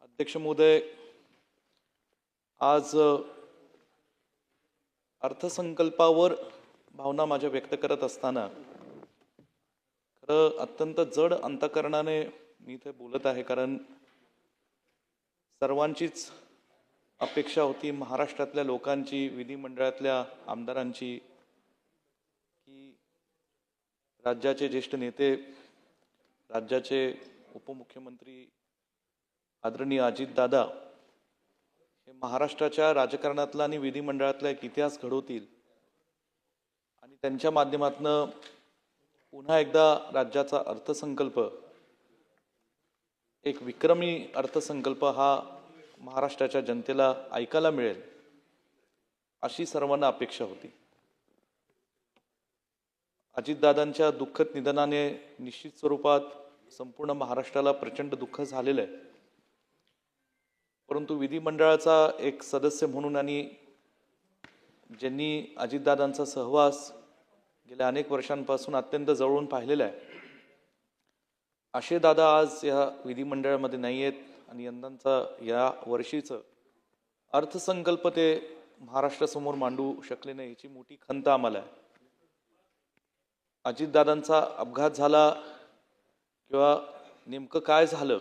अध्यक्ष महोदय, आज अर्थसंकल्पावर भावना माझ्या व्यक्त करत असताना खरं अत्यंत जड अंतःकरणाने मी इथे बोलत आहे, कारण सर्वांचीच अपेक्षा होती, महाराष्ट्रातल्या लोकांची, विधिमंडळातल्या आमदारांची, की राज्याचे ज्येष्ठ नेते, राज्याचे उपमुख्यमंत्री आदरणीय अजितदादा हे महाराष्ट्राच्या राजकारणातला आणि विधिमंडळातला एक इतिहास घडवतील आणि त्यांच्या माध्यमातून पुन्हा एकदा राज्याचा अर्थसंकल्प, एक विक्रमी अर्थसंकल्प हा महाराष्ट्राच्या जनतेला ऐकायला मिळेल अशी सर्वांना अपेक्षा होती। अजितदादांच्या दुःखद निधनाने निश्चित स्वरूपात संपूर्ण महाराष्ट्राला प्रचंड दुःख झालेलं आहे, परंतु विधिमंडळाचा एक सदस्य म्हणून आणि ज्यांनी अजितदादांचा सहवास गेल्या अनेक वर्षांपासून अत्यंत जवळून पाहिलेला आहे, असे दादा आज या विधिमंडळामध्ये नाही आहेत आणि यंदाचा या वर्षीचं अर्थसंकल्प ते महाराष्ट्रासमोर मांडू शकले नाही, याची मोठी खंत आम्हाला आहे। अजितदादांचा अपघात झाला किंवा नेमकं काय झालं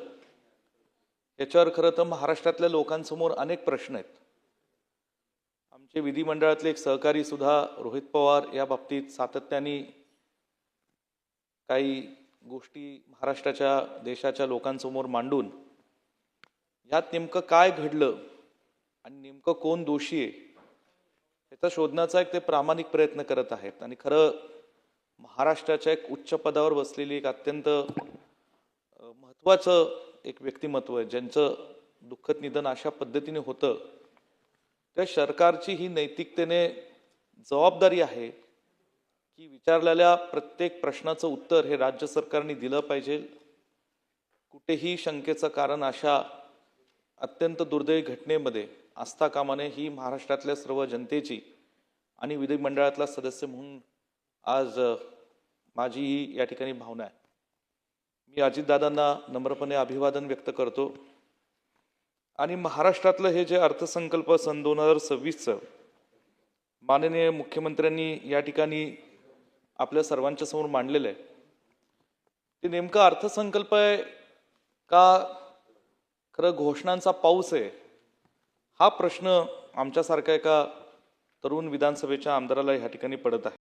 याच्यावर खरं तर महाराष्ट्रातल्या लोकांसमोर अनेक प्रश्न आहेत। आमचे विधिमंडळातले एक सहकारी सुद्धा रोहित पवार या बाबतीत सातत्याने काही गोष्टी महाराष्ट्राच्या देशाच्या लोकांसमोर मांडून यात नेमकं काय घडलं आणि नेमकं कोण दोषी आहे याचा शोधण्याचा एक ते प्रामाणिक प्रयत्न करत आहेत। आणि खरं महाराष्ट्राच्या एक उच्च पदावर बसलेली एक अत्यंत महत्त्वाचं एक व्यक्तिमत्व आहे, ज्यांचं दुःखद निधन अशा पद्धतीने होतं, त्या सरकारची ही नैतिकतेने जबाबदारी आहे की विचारलेल्या प्रत्येक प्रश्नाचं उत्तर हे राज्य सरकारने दिलं पाहिजे। कुठेही शंकेचं कारण अशा अत्यंत दुर्दैवी घटनेमध्ये असता कामा नये, ही महाराष्ट्रातल्या सर्व जनतेची आणि विधिमंडळातला सदस्य म्हणून आज माझी ही या ठिकाणी भावना आहे। मी अजितदादांना नम्रपणे अभिवादन व्यक्त करतो आणि महाराष्ट्रातलं हे जे अर्थसंकल्प सन 2026चं माननीय मुख्यमंत्र्यांनी या ठिकाणी आपल्या सर्वांच्या समोर मांडलेलं आहे, ते नेमका अर्थसंकल्प आहे का खरं घोषणांचा पाऊस आहे, हा प्रश्न आमच्यासारख्या एका तरुण विधानसभेच्या आमदाराला या ठिकाणी पडत आहे।